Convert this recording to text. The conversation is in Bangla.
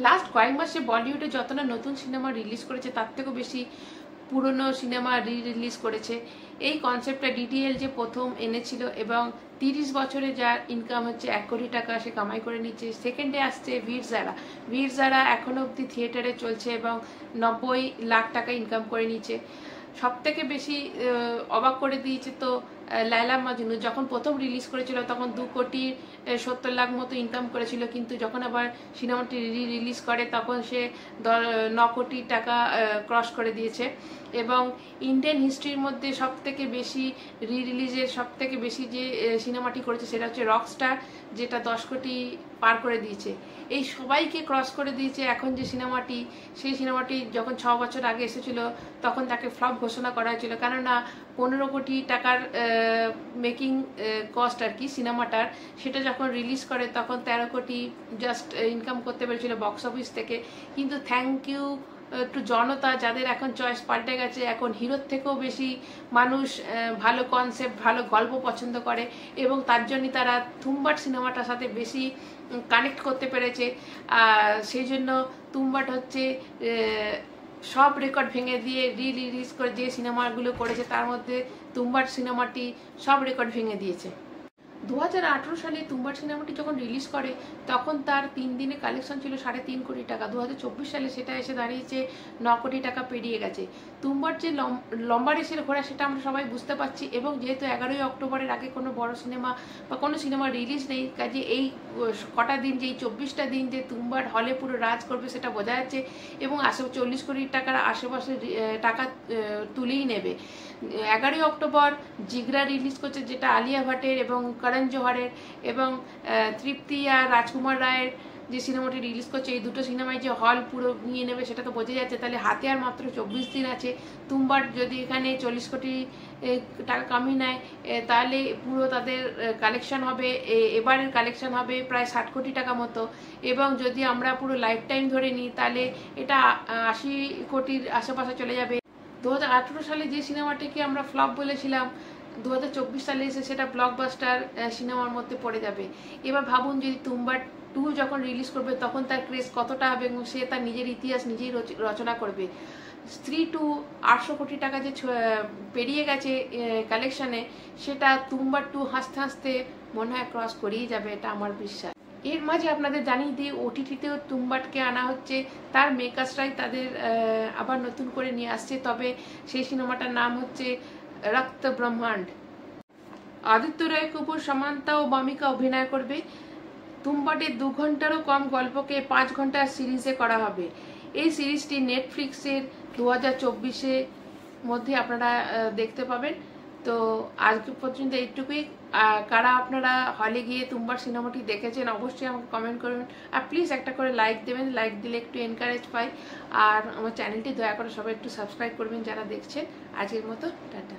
লাস্ট কয়েক মাসে বলিউডে যত না নতুন সিনেমা রিলিজ করেছে তার থেকেও বেশি পুরনো সিনেমা রিলিজ করেছে। এই কনসেপ্টটা ডিডিএল যে প্রথম এনেছিল এবং 30 বছরে যার ইনকাম হচ্ছে 1 কোটি টাকা সে কামাই করে নিচ্ছে। সেকেন্ডে আসছে বীর জারা এখনো অব্দি থিয়েটারে চলছে এবং 90 লাখ টাকা ইনকাম করে নিচ্ছে। সব থেকে বেশি অবাক করে দিয়েছে তো লায়লা মাজনু, যখন প্রথম রিলিজ করেছিল তখন 2,70,00,000 মতো ইনকাম করেছিল, কিন্তু যখন আবার সিনেমাটি রিলিজ করে তখন সে 9 কোটি টাকা ক্রস করে দিয়েছে। এবং ইন্ডিয়ান হিস্ট্রির মধ্যে সব থেকে বেশি রিলিজের সব থেকে বেশি যে সিনেমাটি করেছে সেটা হচ্ছে রকস্টার, যেটা 10 কোটি পার করে দিয়েছে। এই সবাইকে ক্রস করে দিয়েছে এখন যে সিনেমাটি, সেই সিনেমাটি যখন 6 বছর আগে এসেছিল তখন তাকে ফ্লপ ঘোষণা করা হয়েছিল, কেননা 15 কোটি টাকার মেকিং কস্ট আর কি সিনেমাটার, সেটা যখন রিলিজ করে তখন 13 কোটি জাস্ট ইনকাম করতে পেরেছিল বক্স অফিস থেকে। কিন্তু থ্যাংক ইউ একটু জনতা, যাদের এখন চয়েস পাল্টে গেছে, এখন হিরোর থেকেও বেশি মানুষ ভালো কনসেপ্ট ভালো গল্প পছন্দ করে এবং তার জন্যই তারা তুম্বাট সিনেমাটার সাথে বেশি কানেক্ট করতে পেরেছে। সেই জন্য তুম্বাট হচ্ছে সব রেকর্ড ভেঙে দিয়ে রিলিজ করে যে সিনেমাগুলো করেছে তার মধ্যে তুম্বাট সিনেমাটি সব রেকর্ড ভেঙে দিয়েছে। 2018 সালে তুম্বাট সিনেমাটি যখন রিলিজ করে তখন তার 3 দিনে কালেকশন ছিল 3.5 কোটি টাকা। 2024 সালে সেটা এসে দাঁড়িয়েছে 9 কোটি টাকা পেরিয়ে গেছে। তুম্বাট যে লম্বা রেসের ঘোড়া সেটা আমরা সবাই বুঝতে পারছি, এবং যেহেতু 11ই অক্টোবরের আগে কোনো বড় সিনেমা বা কোনো সিনেমা রিলিজ নেই, কাজে এই কটা দিন যে 24টা দিন যে তুম্বাট হলে পুরো রাজ করবে সেটা বোঝা যাচ্ছে এবং 40 কোটি টাকার আশেপাশে টাকা তুলেই নেবে। 11ই অক্টোবর জিগরা রিলিজ করছে, যেটা আলিয়া ভাটের এবং করণ জোহরের এবং তৃপ্তি আর রাজকুমার রায়ের যে সিনেমাটি রিলিজ করছে। এই দুটো সিনেমায় যে হল পুরো নিয়ে নেবে সেটা তো বোঝা যাচ্ছে। তাহলে হাতে আর মাত্র 24 দিন আছে। তুম্বাট যদি এখানে 40 কোটি টাকা কামিয়ে নেয় তাহলে পুরো তাদের কালেকশন হবে, এবারের কালেকশন হবে প্রায় 60 কোটি টাকা মতো, এবং যদি আমরা পুরো লাইফ টাইম ধরে নিই তাহলে এটা 80 কোটির আশেপাশে চলে যাবে। 2018 সালে যে সিনেমাটিকে আমরা ফ্লপ বলেছিলাম, 2024 সালে এসে সেটা ব্লকবাস্টার সিনেমার মধ্যে পড়ে যাবে। এবার ভাবুন যদি তুম্বাট 2 যখন রিলিজ করবে তখন তার ক্রেজ কতটা হবে এবং সে তার নিজের ইতিহাস নিজেই রচনা করবে। স্ত্রী 2 800 কোটি টাকা যে পেরিয়ে গেছে কালেকশনে, সেটা তুম্বাট 2 হাসতে হাসতে মনে হয় ক্রস করেই যাবে, এটা আমার বিশ্বাস। এর মাঝে আপনাদের জানিয়ে দিই ওটিটিতেও তুম্বাটকে আনা হচ্ছে। তার মেকার্সরাই তাদের আবার নতুন করে নিয়ে আসছে, তবে সেই সিনেমাটার নাম হচ্ছে রক্ত ব্রহ্মাণ্ড। আদিত্য রায় কাপুর, সামান্তা ও বামিকা অভিনয় করবে। তুম্বাটের 2 ঘন্টারও কম গল্পকে 5 ঘন্টার সিরিজে করা হবে। এই সিরিজটি নেটফ্লিক্সের 2024-এর মধ্যে আপনারা দেখতে পাবেন। তো আজকে পর্যন্ত এইটুকুই। কারা আপনারা হলে গিয়ে তুম্বাট সিনেমাটি দেখেছেন অবশ্যই আমাকে কমেন্ট করবেন, আর প্লিজ একটা করে লাইক দেবেন, লাইক দিলে একটু এনকারেজ পাই। আর আমার চ্যানেলটি দয়া করে সবাই একটু সাবস্ক্রাইব করবেন যারা দেখছেন। আজকের মতো টাটা।